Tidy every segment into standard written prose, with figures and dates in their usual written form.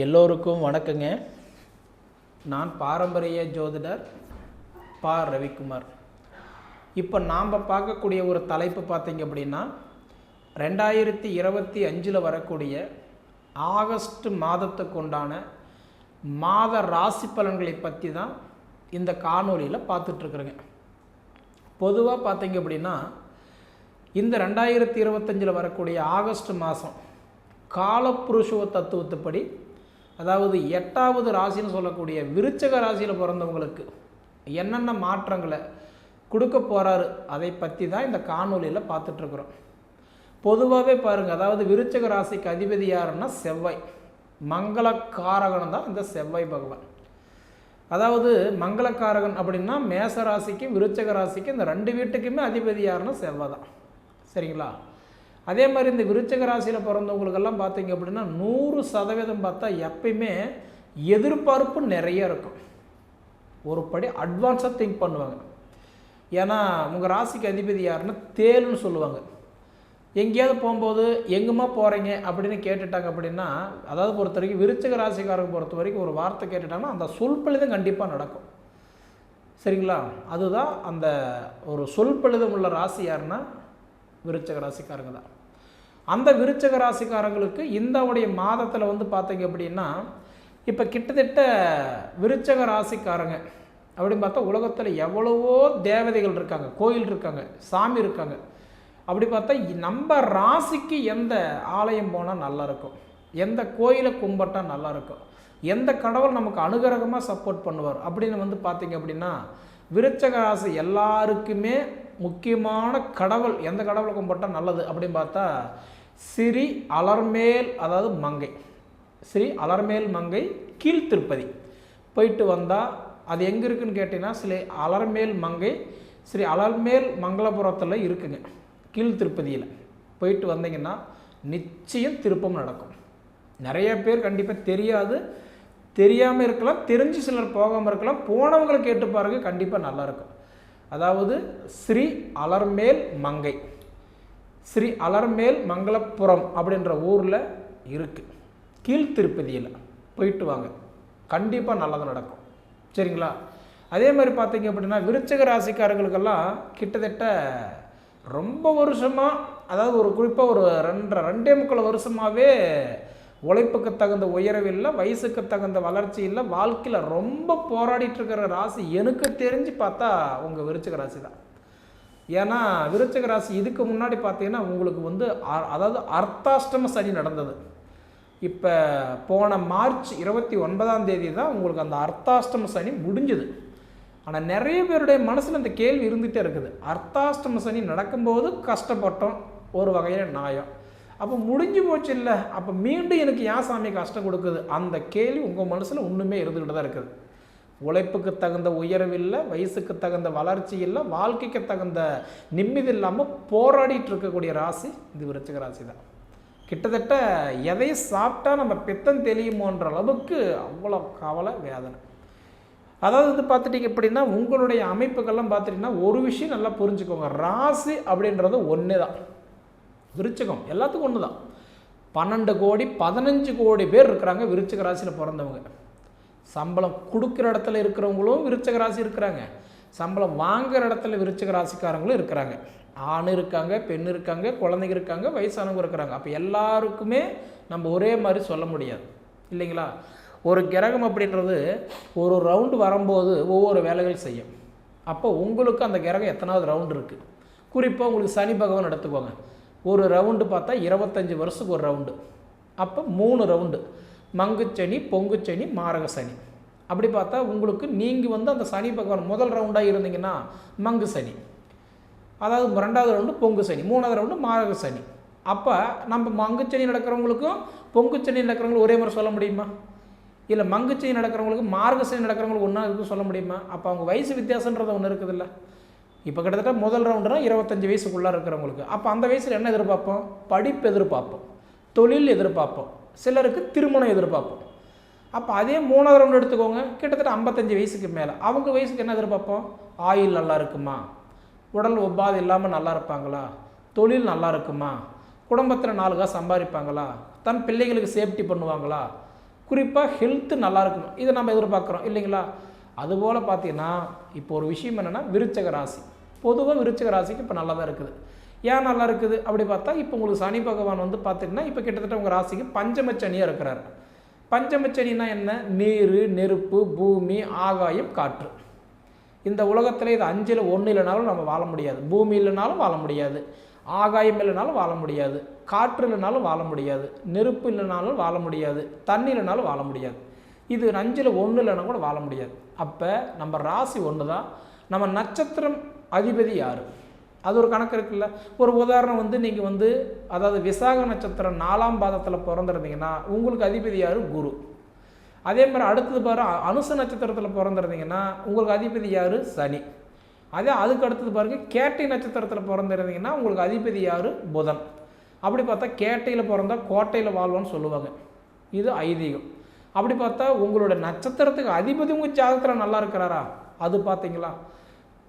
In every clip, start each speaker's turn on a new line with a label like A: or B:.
A: எல்லோருக்கும் வணக்கங்க. நான் பாரம்பரிய ஜோதிடர் பா. ரவிக்குமார். இப்போ நாம் பார்க்கக்கூடிய ஒரு தலைப்பு பார்த்தீங்க அப்படின்னா 2025 வரக்கூடிய ஆகஸ்ட் மாதத்துக்கு உண்டான மாத ராசி பலன்களை பற்றி தான் இந்த காணொலியில் பார்த்துட்ருக்குறேங்க. பொதுவாக பார்த்தீங்க அப்படின்னா இந்த 2025 வரக்கூடிய ஆகஸ்ட் மாதம் காலப்புருஷ தத்துவத்துப்படி, அதாவது 8வது ராசின்னு சொல்லக்கூடிய விருச்சக ராசியில் பிறந்தவங்களுக்கு என்னென்ன மாற்றங்களை கொடுக்க போகிறாரு அதை பற்றி தான் இந்த காணொலியில் பார்த்துட்ருக்குறோம். பொதுவாகவே பாருங்கள், அதாவது விருச்சக ராசிக்கு அதிபதி யாருன்னா செவ்வாய். மங்களக்காரகன் தான் இந்த செவ்வாய் பகவான். அதாவது மங்களக்காரகன் அப்படின்னா மேச ராசிக்கு விருச்சக ராசிக்கு இந்த 2 வீட்டுக்குமே அதிபதி யாருன்னா செவ்வாய் தான். சரிங்களா? அதே மாதிரி இந்த விருச்சக ராசியில் பிறந்தவங்களுக்கெல்லாம் பார்த்தீங்க அப்படின்னா 100% பார்த்தா எப்பயுமே எதிர்பார்ப்பு நிறைய இருக்கும். ஒரு படி அட்வான்ஸாக திங்க் பண்ணுவாங்க. ஏன்னா உங்கள் ராசிக்கு அதிபதி யாருன்னா தேல்னு சொல்லுவாங்க. எங்கேயாவது போகும்போது எங்குமா போகிறீங்க அப்படின்னு கேட்டுட்டாங்க அப்படின்னா, அதாவது பொறுத்த வரைக்கும் விருச்சக ராசிக்காரங்க பொறுத்த வரைக்கும் ஒரு வார்த்தை கேட்டுட்டாங்கன்னா அந்த சொல்பழுதம் கண்டிப்பாக நடக்கும். சரிங்களா? அதுதான் அந்த ஒரு சொல்பழுதம் உள்ள ராசி யாருன்னா விருச்சக ராசிக்காரங்க தான். அந்த விருச்சக ராசிக்காரங்களுக்கு இந்த மாதத்தில் வந்து பார்த்தீங்க அப்படின்னா, இப்போ கிட்டத்தட்ட விருச்சக ராசிக்காரங்க அப்படின்னு பார்த்தா உலகத்தில் எவ்வளவோ தேவதைகள் இருக்காங்க, கோயில் இருக்காங்க, சாமி இருக்காங்க. அப்படி பார்த்தா நம்ம ராசிக்கு எந்த ஆலயம் போனால் நல்லாயிருக்கும், எந்த கோயிலை கும்பிட்டால் நல்லாயிருக்கும், எந்த கடவுள் நமக்கு அனுகிரகமாக சப்போர்ட் பண்ணுவார் அப்படின்னு வந்து பார்த்தீங்க அப்படின்னா, விருச்சக ராசி எல்லாருக்குமே முக்கியமான கடவுள் எந்த கடவுளை கும்பிட்டால் நல்லது அப்படின்னு பார்த்தா ஸ்ரீ அலர்மேல், அதாவது மங்கை, ஸ்ரீ அலர்மேல் மங்கை கீழ்த்திருப்பதி போயிட்டு வந்தால் அது எங்கே இருக்குதுன்னு கேட்டிங்கன்னா, ஸ்ரீ அலர்மேல் மங்கை ஸ்ரீ அலர்மேல் மங்களபுரத்தில் இருக்குங்க. கீழ்த்திருப்பதியில் போயிட்டு வந்தீங்கன்னா நிச்சயம் திருப்பம் நடக்கும். நிறைய பேர் கண்டிப்பாக தெரியாது, தெரியாமல் இருக்கலாம், தெரிஞ்சு சிலர் போகாமல் இருக்கலாம். போனவங்களை கேட்டு பாருங்கள், கண்டிப்பாக நல்லாயிருக்கும். அதாவது ஸ்ரீ அலர்மேல் மங்கை, ஸ்ரீ அலர்மேல் மங்களபுரம் அப்படின்ற ஊரில் இருக்குது. கீழ்த்திருப்பதியில் போயிட்டு வாங்க, கண்டிப்பாக நல்லது நடக்கும். சரிங்களா? அதே மாதிரி பார்த்தீங்க அப்படின்னா விருச்சக ராசிக்காரங்களுக்கெல்லாம் கிட்டத்தட்ட ரொம்ப வருஷமாக, அதாவது ஒரு குறிப்பாக ஒரு 2.25 வருஷமாகவே உழைப்புக்கு தகுந்த உயர்வு இல்லை, வயசுக்கு தகுந்த வளர்ச்சி இல்லை, வாழ்க்கையில் ரொம்ப போராடிட்டு இருக்கிற ராசி எனக்கு தெரிஞ்சு பார்த்தா உங்கள் விருச்சக ராசி தான். ஏன்னா விருச்சக ராசி இதுக்கு முன்னாடி பார்த்தீங்கன்னா உங்களுக்கு வந்து அதாவது அர்த்தாஷ்டம சனி நடந்தது. இப்போ போன மார்ச் 29 தான் உங்களுக்கு அந்த அர்த்தாஷ்டம சனி முடிஞ்சுது. ஆனால் நிறைய பேருடைய மனசில் அந்த கேள்வி இருந்துகிட்டே இருக்குது. அர்த்தாஷ்டம சனி நடக்கும்போது கஷ்டப்பட்டோம், ஒரு வகையில் நியாயம். அப்போ முடிஞ்சு போச்சு இல்லை, அப்போ மீண்டும் எனக்கு ஏன் சாமி கஷ்டம் கொடுக்குது, அந்த கேள்வி உங்கள் மனசில் இன்னுமே இருந்துக்கிட்டு தான் இருக்குது. உழைப்புக்கு தகுந்த உயர்வு இல்லை, வயசுக்கு தகுந்த வளர்ச்சி இல்லை, வாழ்க்கைக்கு தகுந்த நிம்மதி இல்லாமல் போராடிட்டு இருக்கக்கூடிய ராசி இது விருச்சக ராசி தான். கிட்டத்தட்ட எதை சாப்பிட்டா நம்ம பித்தம் தெளியுமோன்ற அளவுக்கு அவ்வளோ கவலை வேதனை. அதாவது வந்து பார்த்துட்டிங்க அப்படின்னா உங்களுடைய அமைப்புகள்லாம் பார்த்துட்டிங்கன்னா ஒரு விஷயம் நல்லா புரிஞ்சுக்கோங்க, ராசி அப்படின்றது ஒன்று தான். விருச்சகம் எல்லாத்துக்கும் ஒன்று தான். 12 கோடி 15 கோடி பேர் இருக்கிறாங்க விருச்சக ராசியில் பிறந்தவங்க. சம்பளம் கொடுக்குற இடத்துல இருக்கிறவங்களும் விருச்சக ராசி இருக்கிறாங்க, சம்பளம் வாங்குகிற இடத்துல விருச்சக ராசிக்காரங்களும் இருக்கிறாங்க. ஆண் இருக்காங்க, பெண் இருக்காங்க, குழந்தைங்க இருக்காங்க, வயசானவங்க இருக்கிறாங்க. அப்போ எல்லாருக்குமே நம்ம ஒரே மாதிரி சொல்ல முடியாது இல்லைங்களா? ஒரு கிரகம் அப்படின்றது ஒரு ரவுண்டு வரும்போது ஒவ்வொரு வேலைகள் செய்யும். அப்போ உங்களுக்கு அந்த கிரகம் எத்தனாவது ரவுண்டு இருக்குது. குறிப்பாக உங்களுக்கு சனி பகவான் எடுத்துக்கோங்க. ஒரு ரவுண்டு பார்த்தா 25 வருஷத்துக்கு ஒரு ரவுண்டு. அப்போ 3 ரவுண்டு, மங்குச்சனி, பொங்குச்சனி, மாரக சனி. அப்படி பார்த்தா உங்களுக்கு நீங்கள் வந்து அந்த சனி பகவான் முதல் ரவுண்டாக இருந்தீங்கன்னா மங்கு சனி, அதாவது 2வது ரவுண்டு பொங்கு சனி, 3வது ரவுண்டு மாரக சனி. அப்போ நம்ம மங்குச்சனி நடக்கிறவங்களுக்கும் பொங்குச்சனி நடக்கிறவங்களுக்கும் ஒரே மாதிரி சொல்ல முடியுமா? இல்லை மங்குச்சனி நடக்கிறவங்களுக்கு மாரக சனி நடக்கிறவங்களுக்கு ஒன்றா இருக்குன்னு சொல்ல முடியுமா? அப்போ அவங்க வயசு வித்தியாசன்றது ஒன்று இருக்குதுல்ல. இப்போ கிட்டத்தட்ட முதல் ரவுண்டுனா 25 வயசுக்குள்ளே இருக்கிறவங்களுக்கு, அப்போ அந்த வயசில் என்ன எதிர்பார்ப்போம்? படிப்பு எதிர்பார்ப்போம், தொழில் எதிர்பார்ப்போம், சிலருக்கு திருமணம் எதிர்பார்ப்போம். அப்போ அதே 3வது ரவுண்டு எடுத்துக்கோங்க, கிட்டத்தட்ட 55 வயசுக்கு மேலே அவங்க வயசுக்கு என்ன எதிர்பார்ப்போம்? ஆயுள் நல்லா இருக்குமா, உடல் உபாதை இல்லாமல் நல்லா இருப்பாங்களா, தொழில் நல்லா இருக்குமா, குடும்பத்தில் 4 காசு சம்பாதிப்பாங்களா, தன் பிள்ளைகளுக்கு சேஃப்டி பண்ணுவாங்களா, குறிப்பாக ஹெல்த்து நல்லா இருக்கணும், இதை நம்ம எதிர்பார்க்குறோம் இல்லைங்களா? அதுபோல் பார்த்தீங்கன்னா இப்போ ஒரு விஷயம் என்னென்னா விருச்சக ராசி. பொதுவாக விருச்சக ராசிக்கு இப்போ நல்லா தான் இருக்குது. ஏன் நல்லா இருக்குது அப்படி பார்த்தா, இப்போ உங்களுக்கு சனி பகவான் வந்து பார்த்திங்கன்னா இப்போ கிட்டத்தட்ட உங்கள் ராசிக்கு பஞ்சமச்சனியாக இருக்கிறார். பஞ்சமச்சனின்னா என்ன? நீர், நெருப்பு, பூமி, ஆகாயம், காற்று. இந்த உலகத்தில் இது 5ல் 1 இல்லைனாலும் நம்ம வாழ முடியாது. பூமி இல்லைனாலும் வாழ முடியாது, ஆகாயம் இல்லைனாலும் வாழ முடியாது, காற்று இல்லைனாலும் வாழ முடியாது, நெருப்பு இல்லைனாலும் வாழ முடியாது, தண்ணி இல்லைனாலும் வாழ முடியாது. இது 5ல் 1 இல்லைனா கூட வாழ முடியாது. அப்போ நம்ம ராசி ஒன்று தான். நம்ம நட்சத்திரம் அதிபதி யார், அது ஒரு கணக்கு இருக்குல்ல. ஒரு உதாரணம் வந்து நீங்கள் வந்து அதாவது விசாக நட்சத்திரம் 4ஆம் பாதத்தில் பிறந்திருந்தீங்கன்னா உங்களுக்கு அதிபதி யார்? குரு. அதே மாதிரி அடுத்தது பாரு அனுச நட்சத்திரத்தில் பிறந்திருந்தீங்கன்னா உங்களுக்கு அதிபதி யார்? சனி. அதே அதுக்கு அடுத்தது பாருங்கள் கேட்டை நட்சத்திரத்தில் பிறந்திருந்தீங்கன்னா உங்களுக்கு அதிபதி யார்? புதன். அப்படி பார்த்தா கேட்டையில் பிறந்தால் கோட்டையில் வாழ்வான்னு சொல்லுவாங்க, இது ஐதீகம். அப்படி பார்த்தா உங்களோட நட்சத்திரத்துக்கு அதிபதி உங்கள் ஜாதகத்தில் நல்லா இருக்கிறாரா அது பார்த்தீங்களா?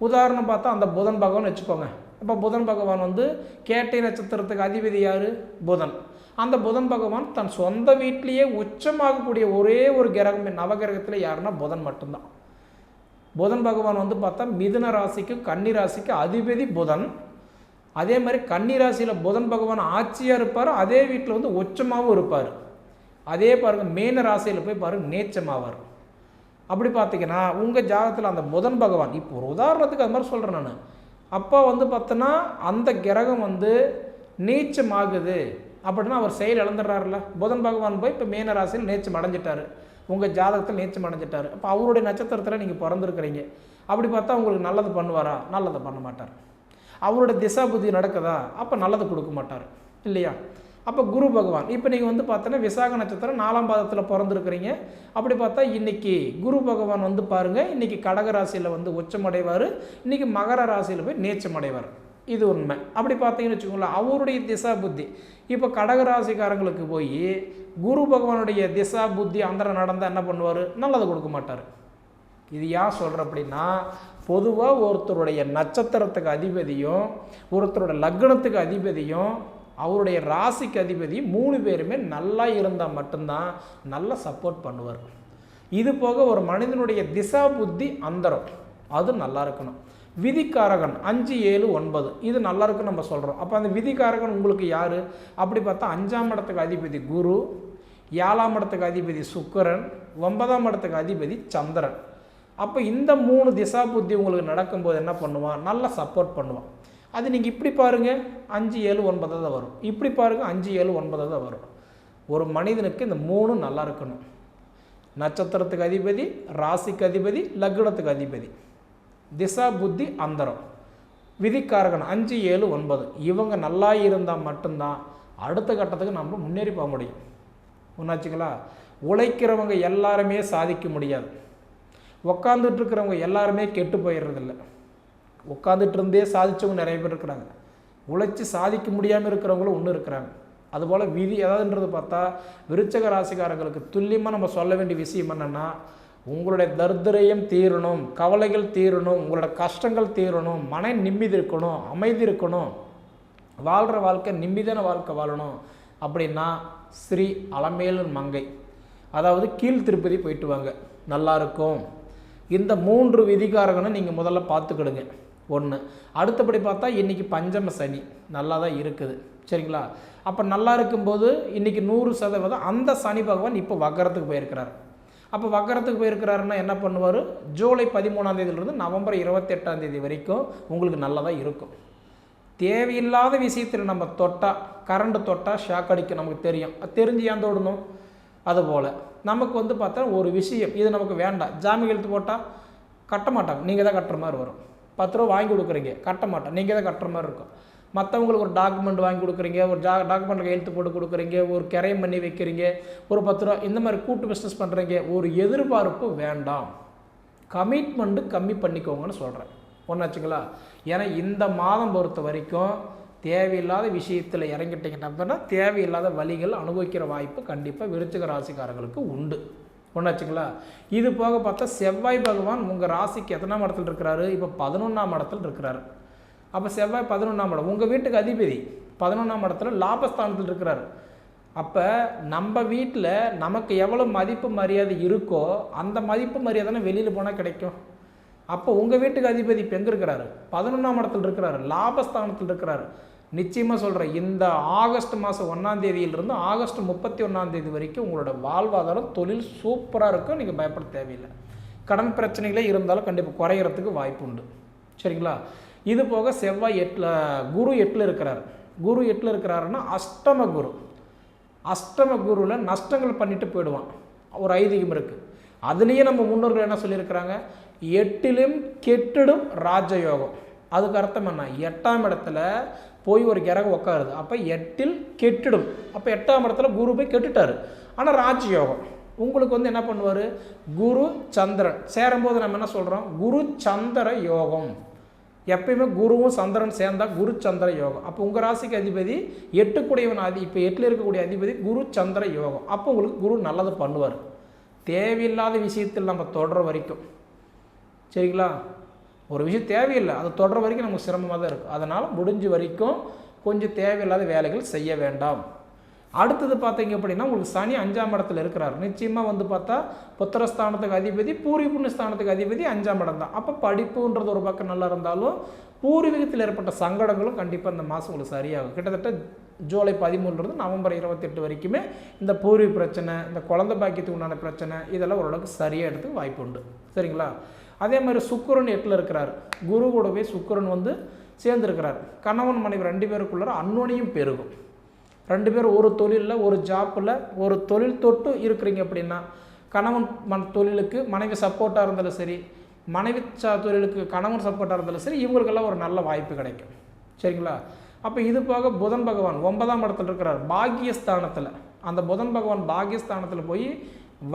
A: உதாரணம் பார்த்தா அந்த புதன் பகவான் வச்சுக்கோங்க. இப்போ புதன் பகவான் வந்து கேட்டை நட்சத்திரத்துக்கு அதிபதி யார்? புதன். அந்த புதன் பகவான் தன் சொந்த வீட்டிலேயே உச்சமாகக்கூடிய ஒரே ஒரு கிரகம் நவகிரகத்தில் யாருன்னா புதன் மட்டும்தான். புதன் பகவான் வந்து பார்த்தா மிதுன ராசிக்கும் கன்னி ராசிக்கு அதிபதி புதன். அதே மாதிரி கன்னி ராசியில் புதன் பகவான் ஆட்சியாக இருப்பார், அதே வீட்டில் வந்து உச்சமாகவும் இருப்பார். அதே பாருங்கள் மீன ராசியில் போய் பாருங்கள் நீச்சமாவார். அப்படி பார்த்தீங்கன்னா உங்கள் ஜாதகத்தில் அந்த புதன் பகவான் இப்போ ஒரு உதாரணத்துக்கு அது மாதிரி சொல்கிறேன் நான். அப்போ வந்து பார்த்தோன்னா அந்த கிரகம் வந்து நீச்சமாகுது அப்படின்னா அவர் செயல் இழந்துடுறாருல. புதன் பகவான் போய் இப்போ மீன ராசியில் நீச்சம் அடைஞ்சிட்டார், உங்கள் ஜாதகத்தில் நீச்சம் அடைஞ்சிட்டார். அப்போ அவருடைய நட்சத்திரத்தில் நீங்கள் பிறந்திருக்கிறீங்க. அப்படி பார்த்தா உங்களுக்கு நல்லது பண்ணுவாரா? நல்லதை பண்ண மாட்டார். அவருடைய திசா புத்தி நடக்குதா? அப்போ நல்லது கொடுக்க மாட்டார் இல்லையா? அப்போ குரு பகவான் இப்போ நீங்கள் வந்து பார்த்தோன்னா விசாக நட்சத்திரம் 4ஆம் பாதத்தில் பிறந்திருக்கிறீங்க. அப்படி பார்த்தா இன்றைக்கி குரு பகவான் வந்து பாருங்கள் இன்றைக்கி கடக ராசியில் வந்து உச்சமடைவார், இன்றைக்கி மகர ராசியில் போய் நீச்சமடைவார். இது உண்மை. அப்படி பார்த்தீங்கன்னு வச்சுக்கோங்களேன் அவருடைய திசா புத்தி இப்போ கடக ராசிக்காரங்களுக்கு போய் குரு பகவானுடைய திசா புத்தி அந்தரம் நடந்தால் என்ன பண்ணுவார்? நல்லது கொடுக்க மாட்டார். இது ஏன் சொல்கிற அப்படின்னா பொதுவாக ஒருத்தருடைய நட்சத்திரத்துக்கு அதிபதியும் ஒருத்தரோட லக்னத்துக்கு அதிபதியும் அவருடைய ராசிக்கு அதிபதியும் 3 பேருமே நல்லா இருந்தால் மட்டும்தான் நல்லா சப்போர்ட் பண்ணுவார். இது போக ஒரு மனிதனுடைய திசா புத்தி அந்தரம் அது நல்லா இருக்கணும். விதிக்காரகன் 5, 7, 9 இது நல்லா இருக்குன்னு நம்ம சொல்கிறோம். அப்போ அந்த விதிக்காரகன் உங்களுக்கு யார் அப்படி பார்த்தா 5ஆம் இடத்துக்கு அதிபதி குரு, 7ஆம் இடத்துக்கு அதிபதி சுக்கிரன், 9ஆம் இடத்துக்கு அதிபதி சந்திரன். அப்போ இந்த 3 திசா புத்தி உங்களுக்கு நடக்கும்போது என்ன பண்ணுவான்? நல்லா சப்போர்ட் பண்ணுவான். அது நீங்கள் இப்படி பாருங்கள் 5, 7, 9 தான் வரும், இப்படி பாருங்கள் 5, 7, 9 தான் வரும். ஒரு மனிதனுக்கு இந்த 3 நல்லா இருக்கணும். நட்சத்திரத்துக்கு அதிபதி, ராசிக்கு அதிபதி, லக்னத்துக்கு அதிபதி, திசா புத்தி அந்தரம், விதிக்காரகன் 5, 7, 9 இவங்க நல்லா இருந்தால் மட்டும்தான் அடுத்த கட்டத்துக்கு நம்ம முன்னேறி போக முடியும். ஒன்றாச்சுங்களா? உழைக்கிறவங்க எல்லாருமே சாதிக்க முடியாது. உக்காந்துட்டு இருக்கிறவங்க எல்லாருமே கெட்டு போயிடுறதில்ல. உட்காந்துட்டு இருந்தே சாதித்தவங்க நிறைய பேர் இருக்கிறாங்க. உழைச்சி சாதிக்க முடியாமல் இருக்கிறவங்களும் ஒன்று இருக்கிறாங்க. அதுபோல் விதி எதாவதுன்றது பார்த்தா விருச்சக ராசிக்காரங்களுக்கு துல்லியமாக நம்ம சொல்ல வேண்டிய விஷயம் என்னென்னா உங்களுடைய தரித்திரம் தீரணும், கவலைகள் தீரணும், உங்களோட கஷ்டங்கள் தீரணும், மன நிம்மதி இருக்கணும், அமைதி இருக்கணும், வாழ்கிற வாழ்க்கை நிம்மதியான வாழ்க்கை வாழணும் அப்படின்னா ஸ்ரீ அலமேலு மங்கை அதாவது கீழ் திருப்பதி போயிட்டு வாங்க, நல்லாயிருக்கும். இந்த 3 விதிகாரங்களை நீங்கள் முதல்ல பார்த்துக்கிடுங்க. 1 அடுத்தபடி பார்த்தா இன்றைக்கி பஞ்சம சனி நல்லா தான் இருக்குது சரிங்களா? அப்போ நல்லா இருக்கும்போது இன்றைக்கி 100% அந்த சனி பகவான் இப்போ வக்கரத்துக்கு போயிருக்கிறார். அப்போ வக்கரத்துக்கு போயிருக்கிறாருன்னா என்ன பண்ணுவார்? ஜூலை 13ஆம் தேதியிலிருந்து நவம்பர் 28ஆம் தேதி வரைக்கும் உங்களுக்கு நல்லா தான் இருக்கும். தேவையில்லாத விஷயத்தில் நம்ம தொட்டால் கரண்ட் தொட்டால் ஷாக் அடிக்க நமக்கு தெரியும், தெரிஞ்சு ஏன் தொடணும்? அதுபோல் நமக்கு வந்து பார்த்தா ஒரு விஷயம் இது நமக்கு வேண்டாம், ஜாமீன் எழுத்து போட்டால் கட்ட மாட்டாங்க, நீங்கள் தான் கட்டுற மாதிரி வரும். 10 ரூபா வாங்கி கொடுக்குறீங்க, கட்ட மாட்டோம், நீங்கள் தான் கட்டுற மாதிரி இருக்கும். மற்றவங்களுக்கு ஒரு டாக்குமெண்ட் வாங்கி கொடுக்குறீங்க, ஒரு டாக்குமெண்ட்டுக்கு எழுத்து போட்டு கொடுக்குறீங்க, ஒரு கிரையம் பண்ணி வைக்கிறீங்க, ஒரு 10 ரூபா இந்த மாதிரி கூட்டு பிஸ்னஸ் பண்ணுறீங்க. ஒரு எதிர்பார்ப்பு வேண்டாம், கமிட்மெண்ட்டு கம்மி பண்ணிக்கோங்கன்னு சொல்கிறேன். ஒன்றாச்சுங்களா? ஏன்னா இந்த மாதம் பொறுத்த வரைக்கும் தேவையில்லாத விஷயத்தில் இறங்கிட்டீங்கன்னா தேவையில்லாத வழிகள் அனுபவிக்கிற வாய்ப்பு கண்டிப்பாக விருச்சிக ராசிக்காரங்களுக்கு உண்டு. ஒன்றாச்சுங்களா? இது போக பார்த்தா செவ்வாய் பகவான் உங்கள் ராசிக்கு எத்தனாம் இடத்துல இருக்கிறாரு? இப்போ 11ஆம் இடத்துல இருக்கிறாரு. அப்போ செவ்வாய் 11ஆம் இடம் உங்கள் வீட்டுக்கு அதிபதி 11ஆம் இடத்துல லாபஸ்தானத்தில் இருக்கிறார். அப்போ நம்ம வீட்டில் நமக்கு எவ்வளோ மதிப்பு மரியாதை இருக்கோ அந்த மதிப்பு மரியாதை வெளியில் போனால் கிடைக்கும். அப்போ உங்கள் வீட்டுக்கு அதிபதி இப்போ எங்கே இருக்கிறாரு? 11ஆம் இடத்துல இருக்கிறாரு, லாபஸ்தானத்தில் இருக்கிறாரு. நிச்சயமாக சொல்கிறேன், இந்த ஆகஸ்ட் மாதம் 1ஆம் தேதியிலிருந்து ஆகஸ்ட் 31ஆம் தேதி வரைக்கும் உங்களோட வாழ்வாதாரம் தொழில் சூப்பராக இருக்கும். நீங்கள் பயப்பட தேவையில்லை. கடன் பிரச்சனைகளே இருந்தாலும் கண்டிப்பாக குறையிறதுக்கு வாய்ப்பு உண்டு. சரிங்களா? இது போக செவ்வாய் 8ல், குரு 8ல் இருக்கிறார். குரு 8ல் இருக்கிறாருன்னா அஷ்டம குரு. அஷ்டம குருவில் நஷ்டங்கள் பண்ணிட்டு போயிடுவான், ஒரு ஐதீகம் இருக்குது. அதுலேயே நம்ம முன்னோர்கள் என்ன சொல்லியிருக்கிறாங்க, 8லும் கெட்டிடும் ராஜயோகம். அதுக்கு அர்த்தம் என்ன? 8ஆம் இடத்துல போய் ஒரு கிரகம் உட்காருது, அப்போ 8ல் கெட்டிடும். அப்போ 8ஆம் இடத்துல குரு போய் கெட்டுட்டார். ஆனால் ராஜயோகம் உங்களுக்கு என்ன பண்ணுவார்? குரு சந்திரன் சேரும்போது நம்ம என்ன சொல்கிறோம்? குரு சந்திர யோகம். எப்பயுமே குருவும் சந்திரன் சேர்ந்தால் குரு சந்திர யோகம். அப்போ உங்கள் ராசிக்கு அதிபதி 8 இப்போ 8ல் இருக்கக்கூடிய அதிபதி குரு சந்திர யோகம். அப்போ உங்களுக்கு குரு நல்லது பண்ணுவார். தேவையில்லாத விஷயத்தில் நம்ம தொடர வரைக்கும், சரிங்களா? ஒரு விஷயம் தேவையில்லை, அது தொடர வரைக்கும் நமக்கு சிரமமாக தான் இருக்கும். அதனால் முடிஞ்ச வரைக்கும் கொஞ்சம் தேவையில்லாத வேலைகள் செய்ய வேண்டாம். அடுத்தது பார்த்தீங்க அப்படின்னா உங்களுக்கு சனி 5ஆம் இடத்துல இருக்கிறார். நிச்சயமாக பார்த்தா புத்திரஸ்தானத்துக்கு அதிபதி, பூர்வீக புண்ணியஸ்தானத்துக்கு அதிபதி 5ஆம் இடம் தான். அப்போ படிப்புன்றது ஒரு பக்கம் நல்லா இருந்தாலும் பூர்வீகத்தில் ஏற்பட்ட சங்கடங்களும் கண்டிப்பாக இந்த மாதம் உங்களுக்கு சரியாகும். கிட்டத்தட்ட ஜூலை 13லேருந்து நவம்பர் 28 வரைக்குமே இந்த பூர்வீக பிரச்சனை, இந்த குழந்தை பாக்கியத்துக்கு உண்டான பிரச்சனை, இதெல்லாம் ஓரளவுக்கு சரியாக எடுத்துக்கு வாய்ப்பு உண்டு. சரிங்களா? அதே மாதிரி சுக்கிரன் 8ல் இருக்கிறார். குரு கூடவே சுக்கிரன் சேர்ந்துருக்கிறார். கணவன் மனைவி 2 பேருக்குள்ள அந்யோன்யம் பெருகும். 2 பேர் ஒரு தொழிலில், ஒரு ஜாப்பில், ஒரு தொழில் தொட்டு இருக்கிறீங்க அப்படின்னா கணவன் தொழிலுக்கு மனைவி சப்போர்ட்டாக இருந்தாலும் சரி, மனைவி தொழிலுக்கு கணவன் சப்போர்ட்டாக இருந்தாலும் சரி, இவங்களுக்கெல்லாம் ஒரு நல்ல வாய்ப்பு கிடைக்கும். சரிங்களா? அப்போ இது போக புதன் பகவான் 9ஆம் இடத்துல இருக்கிறார், பாக்கியஸ்தானத்தில். அந்த புதன் பகவான் பாக்கியஸ்தானத்தில் போய்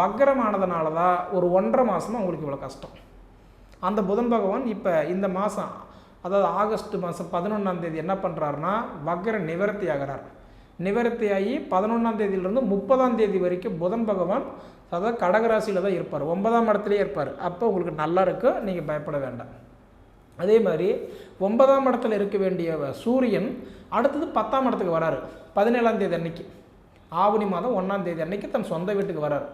A: வக்ரமானதுனால தான் ஒரு 1.5 மாதமாக உங்களுக்கு இவ்வளோ கஷ்டம். அந்த புதன் பகவான் இப்போ இந்த மாதம், அதாவது ஆகஸ்ட் மாதம் 11ஆம் தேதி என்ன பண்ணுறாருன்னா வக்ர நிவர்த்தி ஆகிறார். நிவர்த்தியாகி 11ஆம் தேதியிலிருந்து 30ஆம் தேதி வரைக்கும் புதன் பகவான் அதாவது கடகராசியில் தான் இருப்பார், 9ஆம் இடத்துலேயே இருப்பார். அப்போ உங்களுக்கு நல்லா இருக்கும், நீங்கள் பயப்பட வேண்டாம். அதே மாதிரி 9ஆம் இடத்துல இருக்க வேண்டிய சூரியன் அடுத்தது 10ஆம் இடத்துக்கு வராரு 17ஆம் தேதி அன்னைக்கு, ஆவணி மாதம் 1ஆம் தேதி அன்னைக்கு தன் சொந்த வீட்டுக்கு வரார்.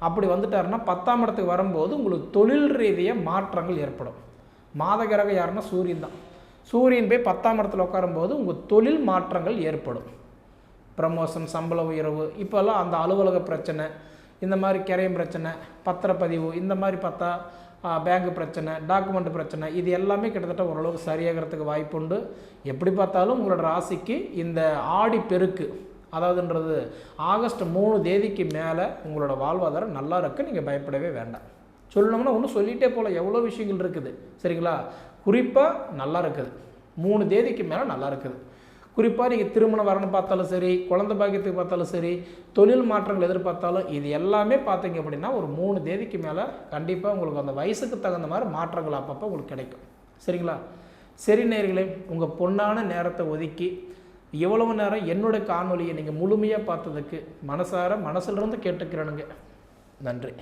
A: அப்படி வந்துட்டாருன்னா 10ஆம் இடத்துக்கு வரும்போது உங்களுக்கு தொழில் ரீதியாக மாற்றங்கள் ஏற்படும். மாத கிரகம் யாருன்னா சூரியன் தான். சூரியன் போய் 10ஆம் இடத்துல உட்காரும்போது உங்கள் தொழில் மாற்றங்கள் ஏற்படும். ப்ரமோஷன், சம்பள உயர்வு, இப்போல்லாம் அந்த அலுவலக பிரச்சனை, இந்த மாதிரி கிரையம் பிரச்சனை, பத்திரப்பதிவு, இந்த மாதிரி பார்த்தா பேங்க் பிரச்சனை, டாக்குமெண்ட் பிரச்சனை, இது எல்லாமே கிட்டத்தட்ட ஓரளவுக்கு சரியாகிறதுக்கு வாய்ப்பு உண்டு. எப்படி பார்த்தாலும் உங்களோட ராசிக்கு இந்த ஆடி பெருக்கு, அதாவதுன்றது ஆகஸ்ட் 3 தேதிக்கு மேலே உங்களோட வாழ்வாதாரம் நல்லா இருக்குது. நீங்கள் பயப்படவே வேண்டாம். சொல்லணும்னா ஒன்றும் சொல்லிகிட்டே போகல, எவ்வளோ விஷயங்கள் இருக்குது. சரிங்களா? குறிப்பாக நல்லா இருக்குது, 3 தேதிக்கு மேலே நல்லா இருக்குது. குறிப்பாக நீங்கள் திருமணம் வரணும் பார்த்தாலும் சரி, குழந்தை பாக்கியத்துக்கு பார்த்தாலும் சரி, தொழில் மாற்றங்கள் எதிர்பார்த்தாலும் இது எல்லாமே பார்த்தீங்க அப்படின்னா ஒரு 3 தேதிக்கு மேலே கண்டிப்பாக உங்களுக்கு அந்த வயசுக்கு தகுந்த மாதிரி மாற்றங்கள் அப்பப்போ உங்களுக்கு கிடைக்கும். சரிங்களா? சரி நேயர்களே, உங்கள் பொன்னான நேரத்தை ஒதுக்கி எவ்வளவு நேரம் என்னோடய காணொலியை நீங்கள் முழுமையாக பார்த்ததுக்கு மனசிலிருந்து கேட்டுக்கிறேனுங்க. நன்றி.